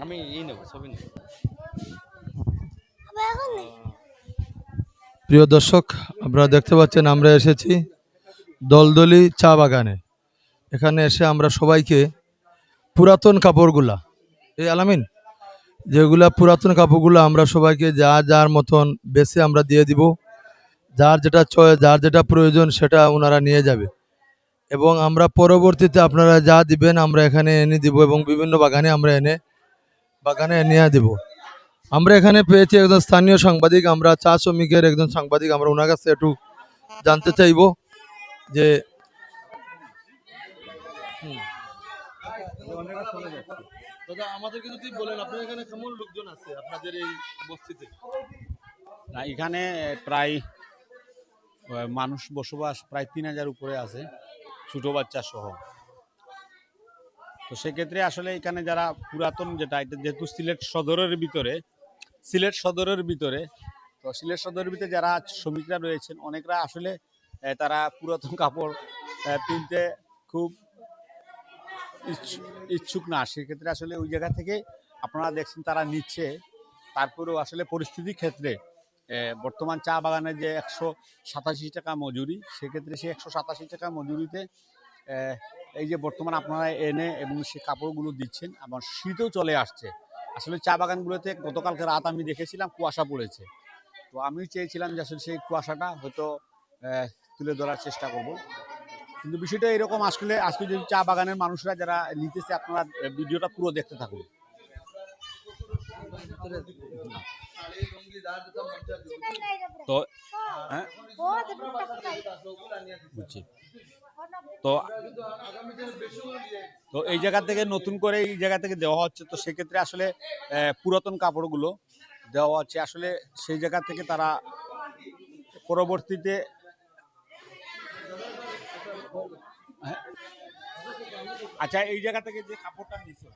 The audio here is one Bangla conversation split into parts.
আমি নেব ছবি নেব। প্রিয় দর্শক, আপনারা দেখতে পাচ্ছেন আমরা এসেছি দলদলি চা বাগানে। এখানে এসে আমরা সবাইকে পুরাতন কাপড়গুলা, এই আলামিন, যেগুলা পুরাতন কাপড়গুলো আমরা সবাইকে যার মতন বেছে আমরা দিয়ে দিব। যার যেটা যার যেটা প্রয়োজন সেটা ওনারা নিয়ে যাবে এবং আমরা পরবর্তীতে আপনারা যা দিবেন আমরা এখানে এনে দিব এবং বিভিন্ন বাগানে নিয়ে দিব। আমরা এখানে পেয়েছি একজন স্থানীয় সাংবাদিক, আমরা চা শ্রমিকের একজন সাংবাদিক, আমরা ওনার কাছে একটু জানতে চাইব যে দাদা আমাদেরকে যদি বলেন আপনার এখানে কেমন লোকজন আছে আপনাদের এই বস্তিতে? না, এখানে প্রায় মানুষ বসবাস প্রায় 3000 উপরে আছে, ছোট বাচ্চা সহ। তো সেক্ষেত্রে আসলে এখানে যারা পুরাতন, এটা যেহেতু সিলেট সদরের ভিতরে, তো সিলেট সদরের ভিতরে যারা শ্রমিকরা রয়েছেন অনেকরা আসলে তারা পুরাতন কাপড় কিনতে খুব ইচ্ছুক না। সেক্ষেত্রে আসলে ওই জায়গা থেকে আপনারা দেখছেন তারা নিচ্ছে। তারপরেও আসলে পরিস্থিতির ক্ষেত্রে বর্তমান চা বাগানের যে 187 টাকা মজুরি, সেক্ষেত্রে সেই 187 টাকা মজুরিতে এই যে বর্তমান আপনারা এনে এবং সে কাপড়গুলো দিচ্ছেন, আবার শীতও চলে আসছে। আসলে চা বাগানগুলোতে গতকালকে রাত আমি দেখেছিলাম কুয়াশা পড়েছে। তো আমি চেয়েছিলাম যে আসলে সেই কুয়াশাটা হয়তো তুলে ধরার চেষ্টা করব। কিন্তু বিষয়টা এরকম, আসলে আজকে যদি চা বাগানের মানুষরা যারা নিতেছে, আপনারা ভিডিওটা পুরো দেখতে থাকুন। তো হ্যাঁ বুঝছি। তো তো এই জায়গা থেকে নতুন করে এই জায়গা থেকে দেওয়া হচ্ছে। তো সেক্ষেত্রে আসলে পুরাতন কাপড়গুলো দেওয়া হচ্ছে। আসলে সেই জায়গা থেকে তারা পরবর্তীতে আচ্ছা, এই জায়গা থেকে যে কাপড়টা নিছো,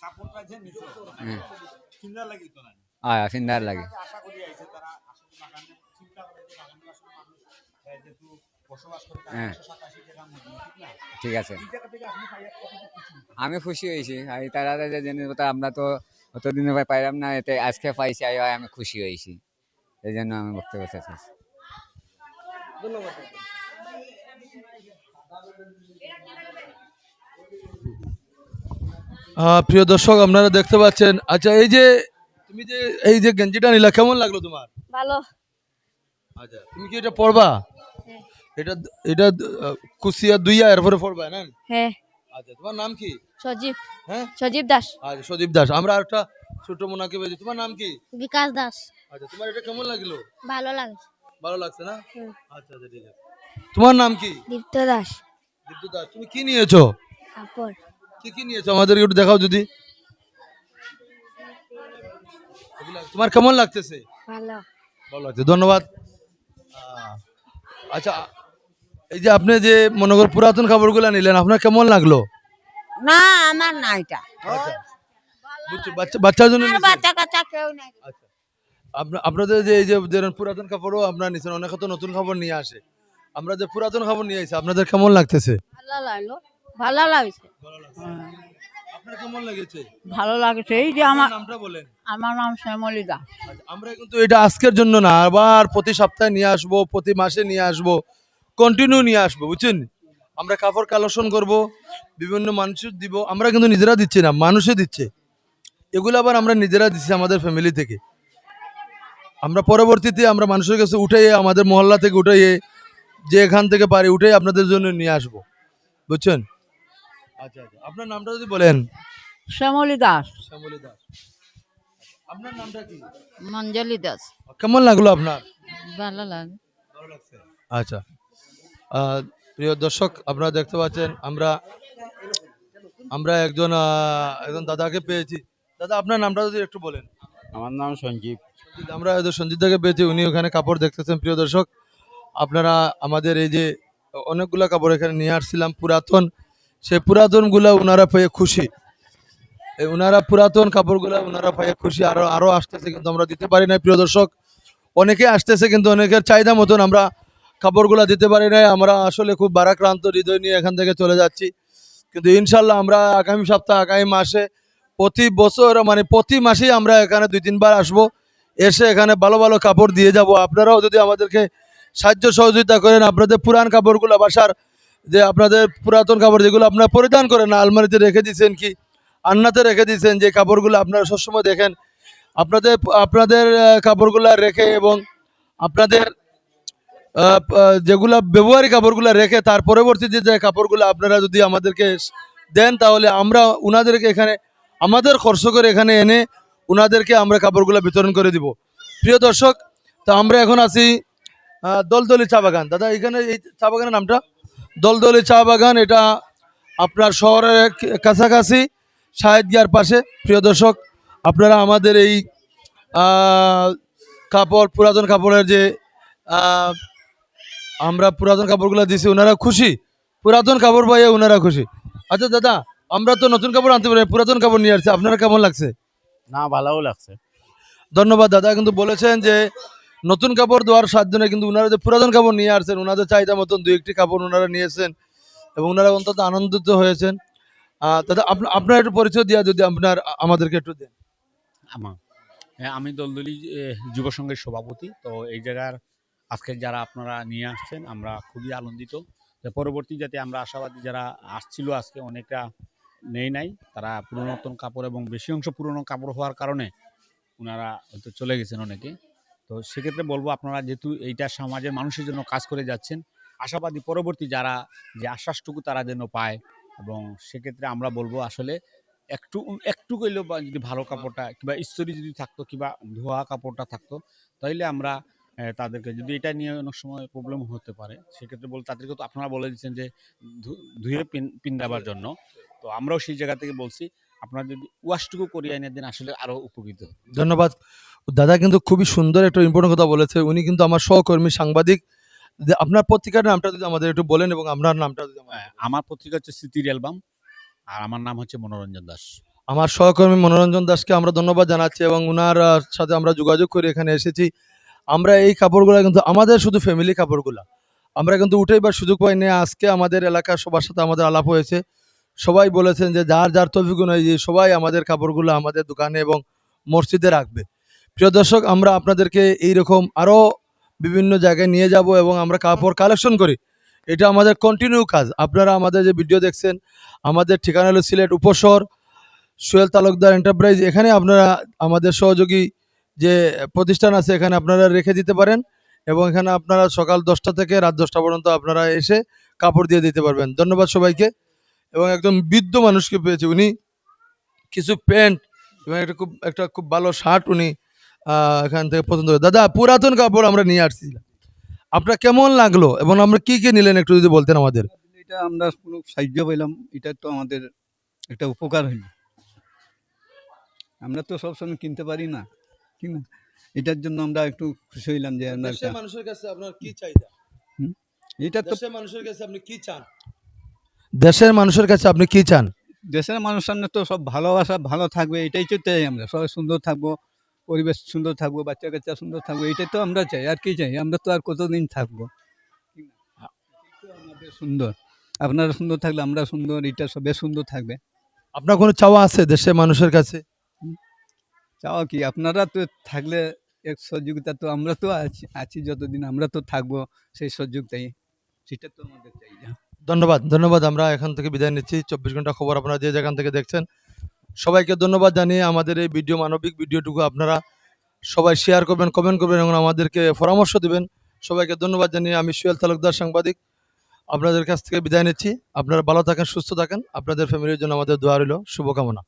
কাপড়টা যে নিছো সুন্দর লাগে তো না? সুন্দর লাগে। আশা করি আইছে তারা আসলে বাগানে চিন্তা করে যে বাগানে আসলে মানুষ যেহেতু বসবাস করে, তারা 187 টাকা মজুরি, ঠিক না? ঠিক আছে, এই জায়গা থেকে আপনি পাইয়া কতটুকু খুশি? আমি খুশি হয়েছি। আর তারা যে জিনিসটা আমরা তো অতদিন পাইলাম না, এতে আজকে পাইছি, আমি খুশি হয়েছি। এই জন্য আমি বক্তব্য চাচ্ছি। ধন্যবাদ। প্রিয় দর্শক, আপনারা দেখতে পাচ্ছেন। আচ্ছা, তুমি যে এই যে গেঞ্জিটা নিলা, কেমন লাগলো তোমার? ভালো। আচ্ছা, তুমি কি এটা পরবা? হ্যাঁ। এটা এটা কুচিয়া দুইয়া এরপরে পরবা না? হ্যাঁ। আচ্ছা, তোমার নাম কি? সজীব। হ্যাঁ, সজীব দাস। আচ্ছা, সদীপ দাস। আমরা আরেকটা ছোট মোনাকে পেয়েছি, তোমার নাম কি? বিকাশ দাস। আচ্ছা, তোমার এটা কেমন লাগলো? ভালো লাগছে। ভালো লাগছে না? আচ্ছা আচ্ছা, ঠিক আছে। তোমার নাম কি? দীপ্ত দাস। দীপ্ত দাস। তুমি কি নিয়েছো? কাপড়। কি কি নিয়েছো আমাদেরকে একটু দেখাও যদি। তোমার কেমন লাগতেছে? ভালো। ভালো লাগছে, ধন্যবাদ। আচ্ছা, এই যে আপনি যে মনে করেন পুরাতন কাপড়গুলো নিলেন, আপনার কেমন লাগলো? না, আমার না এটা। আচ্ছা, বুঝছি, বাচ্চার জন্য আমার নিছেন? বাচ্চা কাচ্চা কেউ নাই। আচ্ছা, আপনাদের যে এই যে ধরেন পুরাতন কাপড়ও আপনারা নিছেন, অনেকে তো নতুন কাপড় নিয়ে আসে। আমরা যে পুরাতন কাপড় নিয়ে আসি, আপনাদের কেমন লাগতেছে? ভালো লাগলো, ভালো লাগছে। আপনার কেমন লেগেছে? ভালো লাগছে। এই যে আপনার নামটা বলেন। আমার নাম শ্যামলী দাস। আচ্ছা, আমরা কিন্তু এটা আজকের জন্য না, আবার প্রতি সপ্তাহে নিয়ে আসবো, প্রতি মাসে নিয়ে আসবো, কন্টিনিউ নিয়ে আসবো, বুঝছেন? আমরা কাপড় কালেকশন করব, বিভিন্ন মানুষের দিব। আমরা কিন্তু নিজেরা দিচ্ছি না, মানুষে দিচ্ছে। এগুলো আবার আমরা নিজেরা দিচ্ছি আমাদের ফ্যামিলি থেকে। আমরা পরবর্তীতে আমরা মানুষের কাছে উঠাইয়ে, আমাদের মহল্লা থেকে উঠাইয়ে, যে এখান থেকে পারি উঠাই আপনাদের জন্য নিয়ে আসবো, বুঝছেন? আচ্ছা আচ্ছা, আপনার নামটা যদি বলেন। শ্যামলী দাস। শ্যামলী দাস। আপনার নামটা কি? মঞ্জলি দাস। কেমন লাগলো আপনার? ভালো লাগে। ভালো লাগছে। আচ্ছা, প্রিয় দর্শক, আপনারা দেখতে পাচ্ছেন আমরা আমরা একজন দাদাকে পেয়েছি। দাদা, আপনার নামটা যদি একটু বলেন। আমার নাম সঞ্জীব। আমরা সঞ্জিত দাকে পেয়েছি, উনি ওখানে কাপড় দেখতেছেন। প্রিয় দর্শক, আপনারা আমাদের এই যে অনেকগুলা কাপড় এখানে নিয়ে আসছিলাম পুরাতন, সেই পুরাতনগুলা ওনারা পেয়ে খুশি। ওনারা পুরাতন কাপড়গুলা ওনারা পেয়ে খুশি। আরো আরো আসতেছে, কিন্তু আমরা দিতে পারি না। প্রিয় দর্শক, অনেকে আসতেছে কিন্তু অনেকের চাহিদা মতন আমরা কাপড়গুলা দিতে পারি না। আমরা আসলে খুব ভারাক্রান্ত হৃদয় নিয়ে এখান থেকে চলে যাচ্ছি, কিন্তু ইনশাল্লাহ আমরা আগামী সপ্তাহ আগামী মাসে প্রতি বছর মানে প্রতি মাসেই আমরা এখানে 2-3 বার আসবো, এসে এখানে ভালো ভালো কাপড় দিয়ে যাব। আপনারাও যদি আমাদেরকে সাহায্য সহযোগিতা করেন, আপনাদের পুরান কাপড়গুলো বাসার যে আপনাদের পুরাতন কাপড় যেগুলো আপনারা পরিধান করেন না, আলমারিতে রেখে দিয়েছেন কি আন্নাতে রেখে দিয়েছেন, যে কাপড়গুলো আপনারা সবসময় দেখেন, আপনাদের আপনাদের কাপড়গুলো রেখে এবং আপনাদের যেগুলা ব্যবহারিক কাপড়গুলো রেখে তার পরবর্তীতে যে কাপড়গুলো আপনারা যদি আমাদেরকে দেন, তাহলে আমরা উনাদেরকে এখানে আমাদের খরচ করে এখানে এনে উনাদেরকে আমরা কাপড়গুলো বিতরণ করে দিব। প্রিয় দর্শক, তো আমরা এখন আছি দলদলি চা বাগান। দাদা, এখানে এই চা বাগানের নামটা দলদলি চা বাগান, এটা আপনার শহরের কাছাকাছি শাহেদগিয়ার পাশে। প্রিয় দর্শক, আপনারা আমাদের এই কাপড় পুরাতন কাপড়ের যে আমরা পুরাতন কাপড়গুলো দিছি, ওনারা খুশি, পুরাতন কাপড় পাইয়ে ওনারা খুশি। আচ্ছা দাদা, আমরা তো নতুন কাপড় আনতে পারি, পুরাতন কাপড় নিয়ে আসছি, আপনারা কেমন লাগছে? না, ভালোও লাগছে। ধন্যবাদ। দাদা কিন্তু বলেছেন যে নতুন কাপড় দেওয়ার সাধ্য নেই, কিন্তু ওনারা যে পুরাতন কাপড় নিয়ে আসছেন, ওনাদের চাহিদা মতন 2-1টি কাপড় ওনারা নিয়েছেন এবং ওনারা অন্তত আনন্দিত হয়েছেন। দাদা, আপনার একটু পরিচয় দিয়া যদি আপনার আমাদেরকে একটু দেন। আমি দলদলি যুব সংঘের সভাপতি। তো এই জায়গার আজকে যারা আপনারা নিয়ে আসছেন, আমরা খুবই আনন্দিত। পরবর্তী যাতে আমরা আশাবাদী, যারা আসছিল আজকে অনেকটা নেই নাই, তারা পুরাতন কাপড় এবং বেশি অংশ পুরনো কাপড় হওয়ার কারণে ওনারা হয়তো চলে গেছেন অনেকে। তো সেক্ষেত্রে বলবো, আপনারা যেহেতু এইটা সমাজের মানুষের জন্য কাজ করে যাচ্ছেন, আশাবাদী পরবর্তী যারা যে আশ্বাসটুকু তারা যেন পায়। এবং সেক্ষেত্রে আমরা বলবো আসলে একটু একটু কইলেও বা যদি ভালো কাপড়টা কিংবা ইস্ত্রি যদি থাকতো কিংবা ধোয়া কাপড়টা থাকতো, তাইলে আমরা তাদেরকে, যদি এটা নিয়ে অনেক সময় প্রবলেম হতে পারে, সেক্ষেত্রে বল তাদেরকে তো আপনারা বলে দিচ্ছেন যে ধুয়ে পিন্দাবার জন্য। তো আমরাও সেই জায়গা থেকে বলছি, আপনারা যদি ওয়াশটুকু করিয়ে এনে দেন, আসলে আরো উপকৃত। ধন্যবাদ। দাদা কিন্তু খুবই সুন্দর একটা ইম্পর্টেন্ট কথা বলেছে, উনি কিন্তু আমার সহকর্মী সাংবাদিক। আপনার পত্রিকার নামটা যদি আমাদের একটু বলেন এবং আপনার নামটা যদি আমার পত্রিকা হচ্ছে স্মৃতির অ্যালবাম, আর আমার নাম হচ্ছে মনোরঞ্জন দাস। আমার সহকর্মী মনোরঞ্জন দাসকে আমরা ধন্যবাদ জানাচ্ছি এবং ওনার সাথে আমরা যোগাযোগ করে এখানে এসেছি। আমরা এই কাপড়গুলো কিন্তু আমাদের শুধু ফ্যামিলি কাপড়গুলো আমরা কিন্তু উঠেইবার সুযোগ পাইনি। আজকে আমাদের এলাকার সবার সাথে আমাদের আলাপ হয়েছে, সবাই বলেছেন যে যার যার তৌফিক অনুযায়ী সবাই আমাদের কাপড়গুলো আমাদের দোকানে এবং মসজিদে রাখবে। প্রিয় দর্শক, আমরা আপনাদেরকে এইরকম আরও বিভিন্ন জায়গায় নিয়ে যাব এবং আমরা কাপড় কালেকশন করি, এটা আমাদের কন্টিনিউ কাজ। আপনারা আমাদের যে ভিডিও দেখছেন, আমাদের ঠিকানা হলো সিলেট উপশহর সোহেল তালুকদার এন্টারপ্রাইজ। এখানে আপনারা আমাদের সহযোগী যে প্রতিষ্ঠান আছে, এখানে আপনারা রেখে দিতে পারেন এবং এখানে আপনারা সকাল 10টা থেকে রাত 10টা পর্যন্ত আপনারা এসে কাপড় দিয়ে দিতে পারবেন। ধন্যবাদ সবাইকে। এবং একজন বৃদ্ধ মানুষকে পেয়েছি, উনি কিছু প্যান্ট এবং একটা খুব ভালো শার্ট উনি এখান থেকে পছন্দ করে। দাদা, পুরাতন কাপড় আমরা নিয়ে আসছি, আপনার কেমন লাগলো এবং আমরা কি কি নিলেন একটু যদি বলতেন আমাদের। এটা আমরা কোনো সাহায্য পেলাম, এটা তো আমাদের একটা উপকার হইল। আমরা তো সবসময় কিনতে পারি না, ঠিক না? এটার জন্য আমরা একটু খুশি হইলাম যে আমরা মানুষের কাছে আপনার কি চাহিদা, এটা তো মানুষের কাছে আপনি কি চান, দেশের মানুষের কাছে আপনি কি চান? দেশের মানুষ সামনে তো সব ভালোবাসা, ভালো থাকবে, এটাই তো চাই আমরা। সবাই সুন্দর থাকবো, পরিবেশ সুন্দর থাকবো, বাচ্চা কাচ্চা সুন্দর থাকবো, এটাই তো আমরা চাই। আর কি চাই? আমরা তো আর কতদিন থাকবো, ঠিক না? এটাই তো আমাদের সুন্দর। আপনারা সুন্দর থাকলে আমরা সুন্দর, এটা সবে সুন্দর থাকবে। আপনার কোনো চাওয়া আছে দেশের মানুষের কাছে? চাওয়া কি, আপনারা তো থাকলে এক সহযোগিতা, তো আমরা তো আছি যতদিন আমরা তো থাকবো, সেই সহযোগিতাই, সেটা তো আমাদের চাই। ধন্যবাদ। ধন্যবাদ। আমরা এখান থেকে বিদায় নিচ্ছি। 24 ঘন্টা খবর আপনারা যে যেখান থেকে দেখছেন, সবাইকে ধন্যবাদ জানিয়ে আমাদের এই ভিডিও, মানবিক ভিডিওটুকু আপনারা সবাই শেয়ার করবেন, কমেন্ট করবেন এবং আমাদেরকে পরামর্শ দিবেন। সবাইকে ধন্যবাদ জানিয়ে আমি সোহেল তালুকদার সাংবাদিক আপনাদের কাছ থেকে বিদায় নিচ্ছি। আপনারা ভালো থাকেন, সুস্থ থাকেন, আপনাদের ফ্যামিলির জন্য আমাদের দোয়া রইল। শুভকামনা।